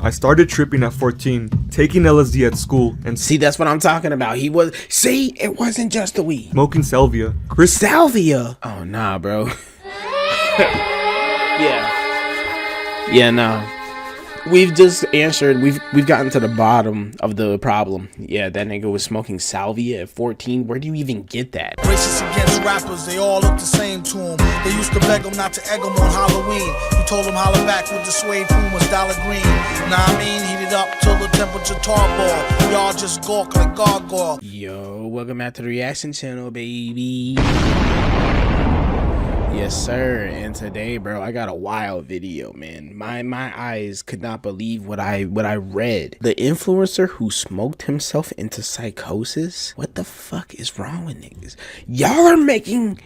I started tripping at 14, taking LSD at school, and see, that's what I'm talking about. It wasn't just the weed. Smoking salvia. Salvia? Oh, nah, bro. Yeah, no. We've just answered, we've gotten to the bottom of the problem. Yeah, that nigga was smoking salvia at 14. Where do you even get that? Racist against rappers, they all look the same to him. They used to beg him not to egg him on Halloween. He told him holler back with the suede Pumas, dollar green. Nah, I mean, heat it up till the temperature tarball. Y'all just gawk like gargoyle. Yo, welcome back to the reaction channel, baby. Yes, sir. And today, bro, I got a wild video, man. My eyes could not believe what I read. The influencer who smoked himself into psychosis. What the fuck is wrong with niggas? You are making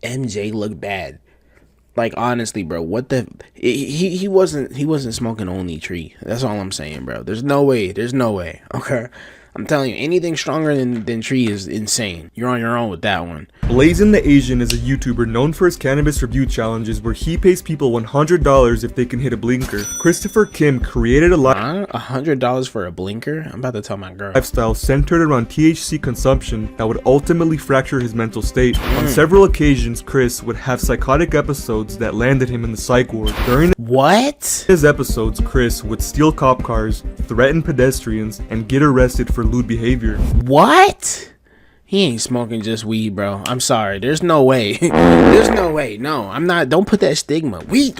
MJ look bad. Like, honestly, bro, what the he wasn't smoking only tree. That's all I'm saying, bro. There's no way. Okay. I'm telling you, anything stronger than tree is insane. You're on your own with that one. Blazin the Asian is a YouTuber known for his cannabis review challenges where he pays people $100 if they can hit a blinker. Christopher Kim created a $100 for a blinker? I'm about to tell my girl. Lifestyle centered around THC consumption that would ultimately fracture his mental state. On several occasions, Chris would have psychotic episodes that landed him in the psych ward. During his episodes, Chris would steal cop cars, threaten pedestrians, and get arrested for lewd behavior. What? He ain't smoking just weed, bro. I'm sorry. There's no way. There's no way. No, I'm not. Don't put that stigma. We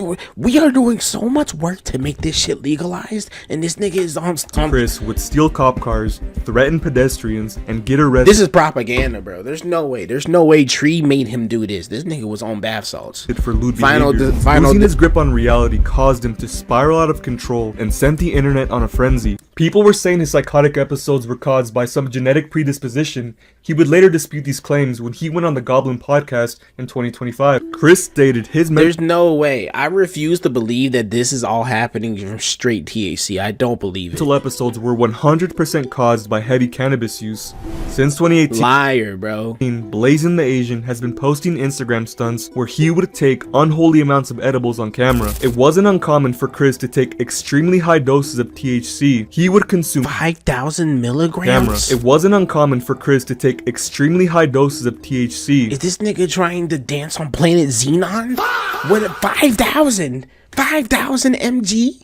are doing so much work to make this shit legalized, and this nigga is on. Chris would steal cop cars, threaten pedestrians, and get arrested. This is propaganda, bro. There's no way. There's no way Tree made him do this. This nigga was on bath salts. For lewd behavior. Losing his grip on reality caused him to spiral out of control and sent the internet on a frenzy. People were saying his psychotic episodes were caused by some genetic predisposition. He would later dispute these claims when he went on the Goblin podcast in 2025. Chris stated there's no way. I refuse to believe that this is all happening from straight THC. I don't believe it. Mental episodes were 100% caused by heavy cannabis use. Since 2018, liar, bro. Blazin the Asian has been posting Instagram stunts where he would take unholy amounts of edibles on camera. It wasn't uncommon for Chris to take extremely high doses of THC. He would consume 5,000 milligrams. It wasn't uncommon for Chris to take extremely high doses of THC. Is this nigga trying to dance on planet Xenon? What, 5,000 mg?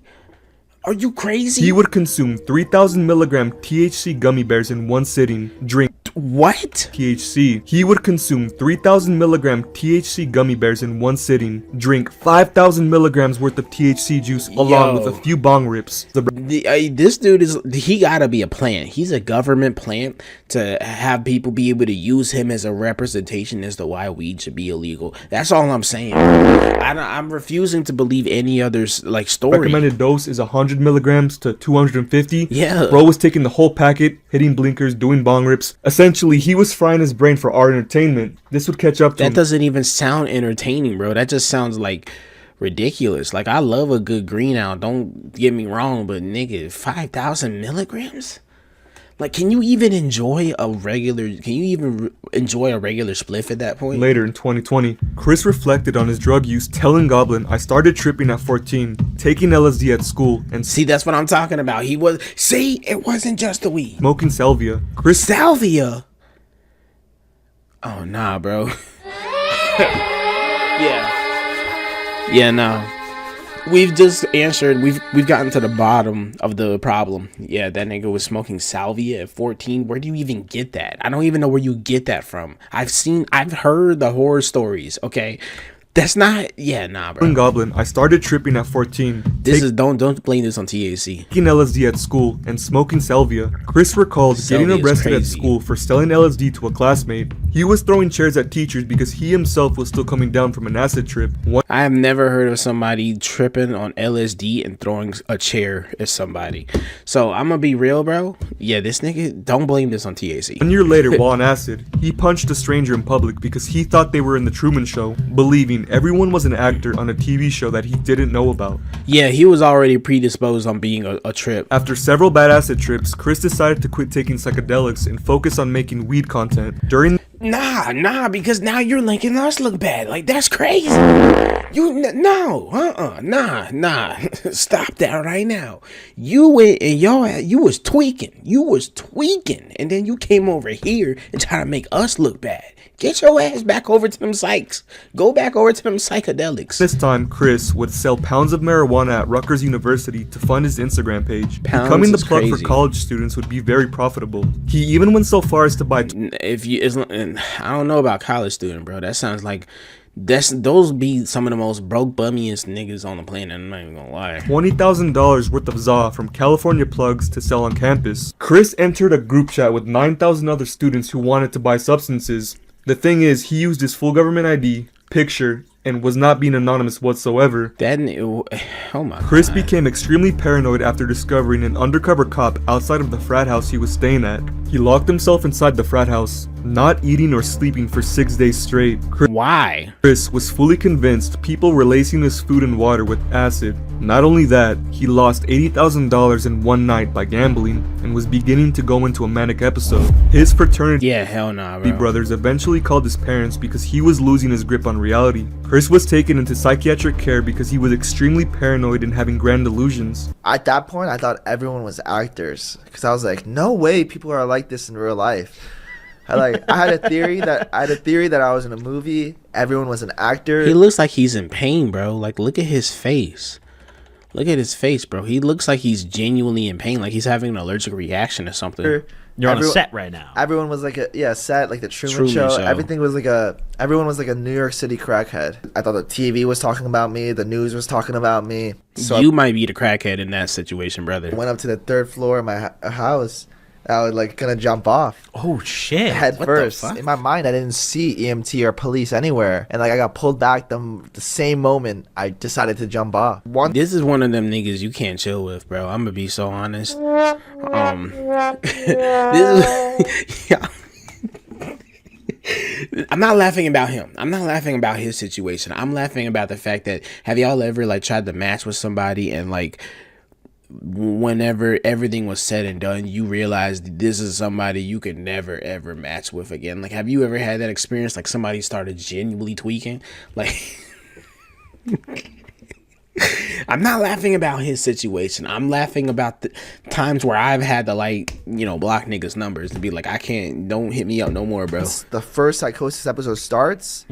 Are you crazy? He would consume 3,000 milligram THC gummy bears in one sitting. Drink what? THC. He would consume 3,000 milligram THC gummy bears in one sitting. Drink 5,000 milligrams worth of THC juice along with a few bong rips. This dude he gotta be a plant. He's a government plant to have people be able to use him as a representation as to why weed should be illegal. That's all I'm saying. I'm refusing to believe any other story. Recommended dose is 100 milligrams to 250. Yeah. Bro was taking the whole packet, hitting blinkers, doing bong rips. Essentially, he was frying his brain for our entertainment. This would catch up to him. That doesn't even sound entertaining, bro. That just sounds like ridiculous. Like, I love a good green out. Don't get me wrong, but nigga, 5,000 milligrams? Like, can you even enjoy a regular spliff at that point? Later in 2020, Chris reflected on his drug use, telling Goblin, I started tripping at 14, taking LSD at school, and see, that's what I'm talking about. It wasn't just the weed. Smoking salvia. Salvia? Oh, nah, bro. Yeah, no. We've just answered, we've gotten to the bottom of the problem. Yeah, that nigga was smoking salvia at 14. Where do you even get that? I don't even know where you get that from. I've heard the horror stories, okay? That's not, yeah, nah, bro. Goblin, I started tripping at 14. Don't blame this on THC. Taking LSD at school and smoking salvia. Chris recalled getting arrested at school for selling LSD to a classmate. He was throwing chairs at teachers because he himself was still coming down from an acid trip. I have never heard of somebody tripping on LSD and throwing a chair at somebody. So I'm gonna be real, bro. Yeah, this nigga, don't blame this on THC. 1 year later, while on acid, he punched a stranger in public because he thought they were in the Truman Show, believing everyone was an actor on a TV show that he didn't know about. Yeah, he was already predisposed on being a trip. After several bad acid trips, Chris decided to quit taking psychedelics and focus on making weed content. Nah, because now you're making us look bad. Like, that's crazy. Nah. Stop that right now. You went and you was tweaking. And then you came over here and try to make us look bad. Get your ass back over to them psychs. Go back over to them psychedelics. This time, Chris would sell pounds of marijuana at Rutgers University to fund his Instagram page. Pounds Becoming the is plug crazy. for college students would be very profitable. He even went so far as to buy I don't know about college student, bro. That sounds like those be some of the most broke bummiest niggas on the planet. I'm not even gonna lie. $20,000 worth of ZA from California plugs to sell on campus. Chris entered a group chat with 9,000 other students who wanted to buy substances. The thing is, he used his full government ID, picture, and was not being anonymous whatsoever. Oh my Chris God. became extremely paranoid after discovering an undercover cop outside of the frat house he was staying at. He locked himself inside the frat house, not eating or sleeping for 6 days straight. Why? Chris was fully convinced people were lacing his food and water with acid. Not only that, he lost $80,000 in one night by gambling and was beginning to go into a manic episode. His fraternity Yeah, hell nah, bro. brothers eventually called his parents because he was losing his grip on reality. Chris was taken into psychiatric care because he was extremely paranoid and having grand delusions. At that point, I thought everyone was actors because I was like, no way people are like this in real life. I had a theory that I was in a movie. Everyone was an actor. He looks like he's in pain, bro. Like, look at his face. Look at his face, bro. He looks like he's genuinely in pain, like he's having an allergic reaction or something. You're on a set right now. Everyone was like a set, like the Truman Show. Everything was everyone was like a New York City crackhead. I thought the TV was talking about me, the news was talking about me. So You might be the crackhead in that situation, brother. I went up to the third floor of my house. I was like gonna jump off Oh shit! head What first. the fuck? In my mind, I didn't see EMT or police anywhere, and like I got pulled back the same moment I decided to jump off. This is one of them niggas you can't chill with, bro. I'm gonna be so honest. Yeah. I'm not laughing about him. I'm not laughing about his situation. I'm laughing about the fact that, have y'all ever like tried to match with somebody and like whenever everything was said and done, you realized this is somebody you could never ever match with again? Like, have you ever had that experience? Like, somebody started genuinely tweaking? Like, I'm not laughing about his situation. I'm laughing about the times where I've had to, like, you know, block niggas' numbers to be like, don't hit me up no more, bro. The first Psychosis episode starts,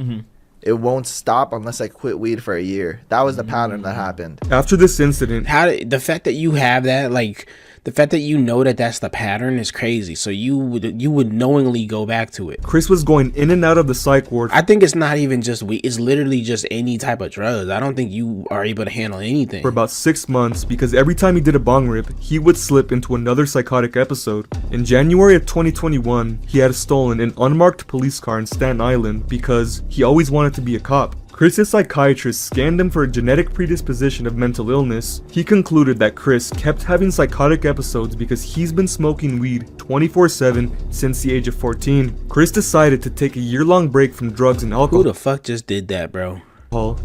it won't stop unless I quit weed for a year. That was the pattern that happened. After this incident, The fact that you have that, like, the fact that you know that that's the pattern is crazy. So you would knowingly go back to it. Chris was going in and out of the psych ward I think it's not even just weed. It's literally just any type of drugs. I don't think you are able to handle anything. for about 6 months because every time he did a bong rip, he would slip into another psychotic episode. In January of 2021, he had stolen an unmarked police car in Staten Island because he always wanted to be a cop. Chris's psychiatrist scanned him for a genetic predisposition of mental illness. He concluded that Chris kept having psychotic episodes because he's been smoking weed 24/7 since the age of 14. Chris decided to take a year-long break from drugs and Who alcohol. the fuck just did that, bro?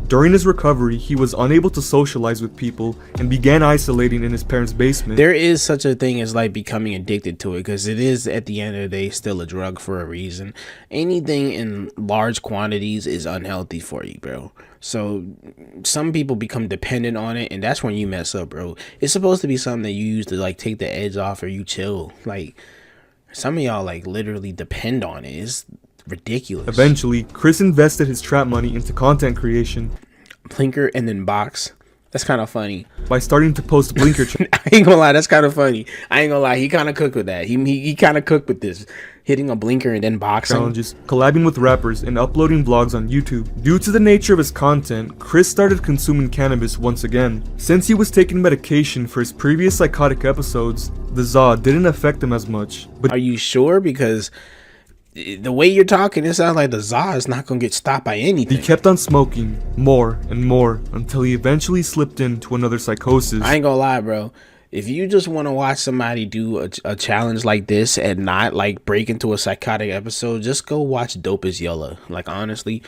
During his recovery, he was unable to socialize with people and began isolating in his parents' basement. There is such a thing as like becoming addicted to it, because it is at the end of the day still a drug for a reason. Anything in large quantities is unhealthy for you, bro. So some people become dependent on it, and that's when you mess up, bro. It's supposed to be something that you use to like take the edge off or you chill. Like, some of y'all like literally depend on it. It's ridiculous. Eventually, Chris invested his trap money into content Blinker and then box. That's kind of funny. by starting to post blinker I ain't gonna lie, that's kind of funny. I ain't gonna lie, he kind of cooked with that. He kind of cooked with this, hitting a blinker and then boxing. challenges, collabing with rappers, and uploading vlogs on YouTube. Due to the nature of his content, Chris started consuming cannabis once again. Since he was taking medication for his previous psychotic episodes, the ZA didn't affect him as much. But Are you sure? Because the way you're talking, it sounds like the ZA is not gonna get stopped by he anything. kept on smoking more and more until he eventually slipped into another psychosis. I ain't gonna lie, bro. If you just want to watch somebody do a challenge like this and not like break into a psychotic episode, just go watch Dope is Yella. Like, honestly,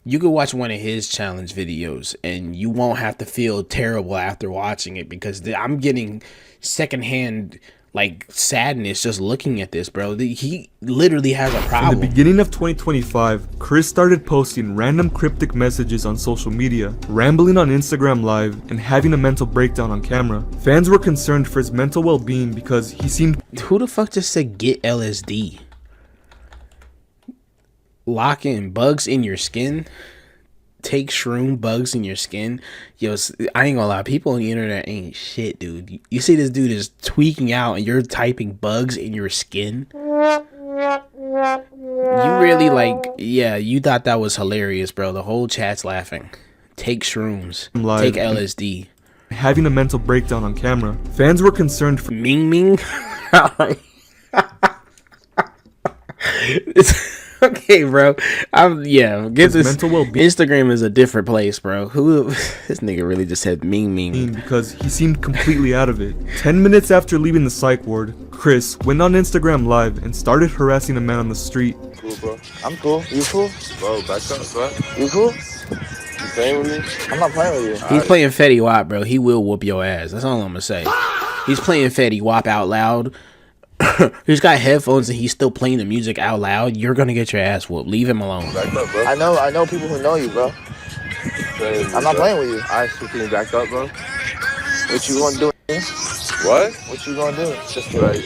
you could watch one of his challenge videos and you won't have to feel terrible after watching it, because I'm getting secondhand like sadness just looking at this, bro. He literally has a problem. In the beginning of 2025, Chris started posting random cryptic messages on social media, rambling on Instagram Live, and having a mental breakdown on camera. Fans were concerned for his mental well-being because he seemed... Who the fuck just said get LSD? Lock in bugs in your skin? Take shroom, bugs in your skin? Yo, I ain't gonna lie, people on the internet ain't shit, dude. You see this dude is tweaking out and you're typing bugs in your skin? You really you thought that was hilarious, bro. The whole chat's laughing. Take shrooms. Take LSD. Having a mental breakdown on camera. Fans were concerned for... Ming Ming? Okay, bro. Get this. Mental well-being. Instagram is a different place, bro. Who? This nigga really just said Ming Ming. Because he seemed completely out of it. 10 minutes after leaving the psych ward, Chris went on Instagram Live and started harassing a man on the street. Cool, bro. I'm cool. You cool? Bro, back up, bro. You cool? You playing with me? I'm not playing with you. He's playing Fetty Wap, bro. He will whoop your ass. That's all I'm gonna say. He's playing Fetty Wap out loud. He's got headphones and he's still playing the music out loud. You're gonna get your ass whooped. Leave him alone. Back up, bro. I know people who know you, bro. I'm not playing with you. Alright, so can you back up, bro? What you gonna do? What? What you gonna do? Just right. You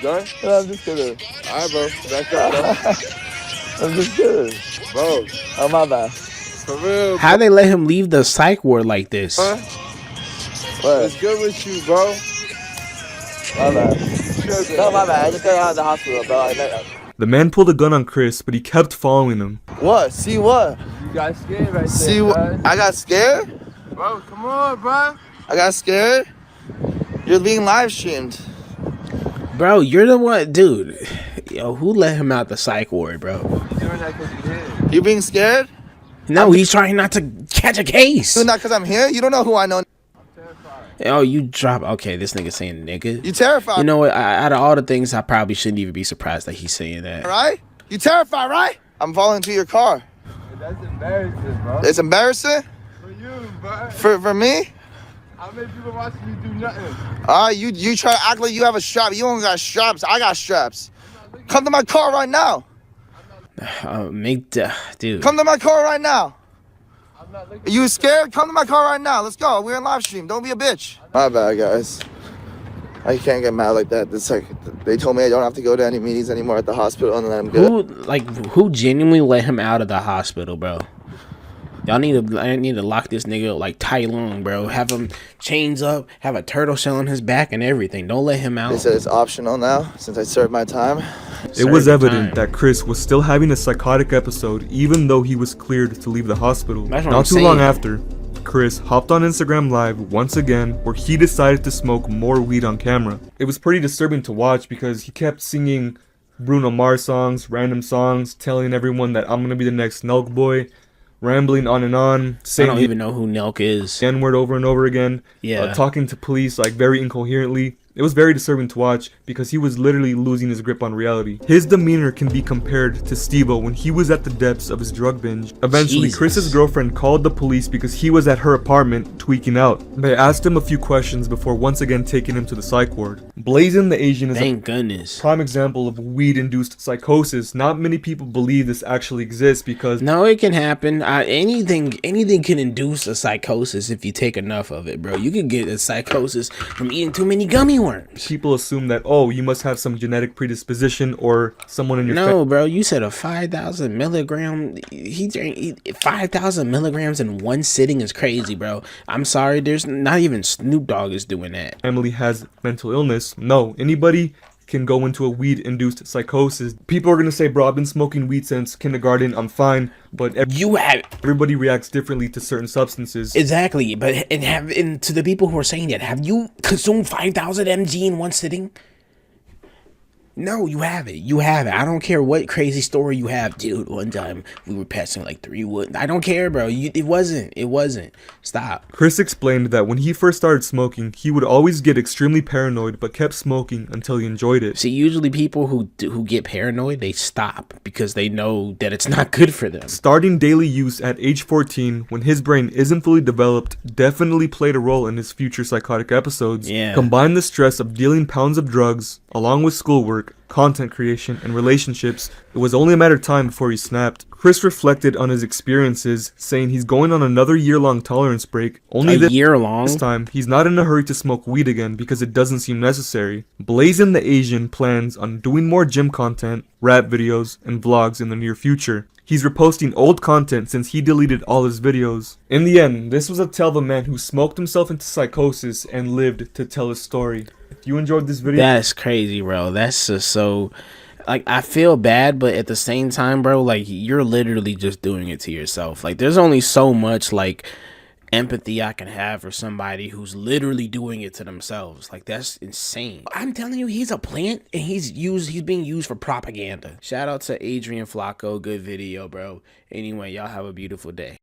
done? No, I'm just kidding. Alright, bro. Back up, bro. I'm just kidding. Bro. Oh, my bad. For real. How they let him leave the psych ward like this? Huh? What's good with you, bro? My bad. No, my bad. I just got out of the hospital, bro. The man pulled a gun on Chris, but he kept following him. What? See what? You got scared right See there, what? bro. I got scared? Bro, come on, bro. I got scared? You're being live streamed. Bro, you're the one, dude. Yo, who let him out the psych ward, bro? You doing that because you did. You being scared? No, he's trying not to catch a case. Doing that because I'm here? You don't know who I know. Oh, you drop. Okay, this nigga saying nigga. You terrified. You know what? Out of all the things, I probably shouldn't even be surprised that he's saying that. Right? You terrified, right? I'm falling into your car. That's embarrassing, bro. It's embarrassing? For you, bro. For me? How many people watching you do nothing? You try to act like you have a strap. You don't got straps. I got straps. Come to my car right now. Dude. Come to my car right now. Are you scared? Come to my car right now. Let's go. We're in live stream. Don't be a bitch. My bad, guys. I can't get mad like that. It's like they told me I don't have to go to any meetings anymore at the hospital, and then I'm good. Who genuinely let him out of the hospital, bro? I need to lock this nigga up like Tai Lung, bro. Have him chains up, have a turtle shell on his back and everything. Don't let him out. They said it's optional now since I served my time. It was evident that Chris was still having a psychotic episode even though he was cleared to leave the hospital. Not too long after, Chris hopped on Instagram Live once again where he decided to smoke more weed on camera. It was pretty disturbing to watch because he kept singing Bruno Mars songs, random songs, telling everyone that I'm gonna be the next Nelk boy, rambling on and on, saying I don't even know who Nelk is. The N-word over and over again, talking to police like very incoherently. It was very disturbing to watch because he was literally losing his grip on reality. His demeanor can be compared to Steve-O when he was at the depths of his drug binge. Eventually, Chris's girlfriend called the police because he was at her apartment tweaking out. They asked him a few questions before once again taking him to the psych ward. Blazin the Asian is Thank goodness. Prime example of weed-induced psychosis. Not many people believe this actually exists because... No, it can happen. Anything can induce a psychosis if you take enough of it, bro. You can get a psychosis from eating too many gummy worms. People assume that, oh, you must have some genetic predisposition or someone in your No, bro, you said a 5,000 milligram. He drank 5,000 milligrams in one sitting is crazy, bro. I'm sorry, there's not even Snoop Dogg is doing that. Family has mental illness. No, anybody can go into a weed-induced psychosis. People are gonna say, bro, I've been smoking weed since kindergarten, I'm fine, but everybody reacts differently to certain substances. Exactly, but and to the people who are saying that, have you consumed 5,000 mg in one sitting? No, you have it. You have it. I don't care what crazy story you have, dude. One time we were passing like 3 wood. I don't care, bro. It wasn't. Stop. Chris explained that when he first started smoking, he would always get extremely paranoid, but kept smoking until he enjoyed it. See, usually people who get paranoid, they stop because they know that it's not good for them. Starting daily use at age 14, when his brain isn't fully developed, definitely played a role in his future psychotic episodes. Yeah. Combine the stress of dealing pounds of drugs, along with schoolwork, content creation, and relationships, it was only a matter of time before he snapped. Chris reflected on his experiences, saying he's going on another year-long tolerance break. Only this time, he's not in a hurry to smoke weed again because it doesn't seem necessary. Blazin the Asian plans on doing more gym content, rap videos, and vlogs in the near future. He's reposting old content since he deleted all his videos. In the end, this was a tale of a man who smoked himself into psychosis and lived to tell his story. If you enjoyed this video, that's crazy, bro. That's just so, like, I feel bad, but at the same time, bro, like, you're literally just doing it to yourself. Like, there's only so much, like, empathy I can have for somebody who's literally doing it to themselves. Like, that's insane. I'm telling you, he's a plant and he's being used for propaganda. Shout out to Adrian Flaco. Good video, bro. Anyway, y'all have a beautiful day.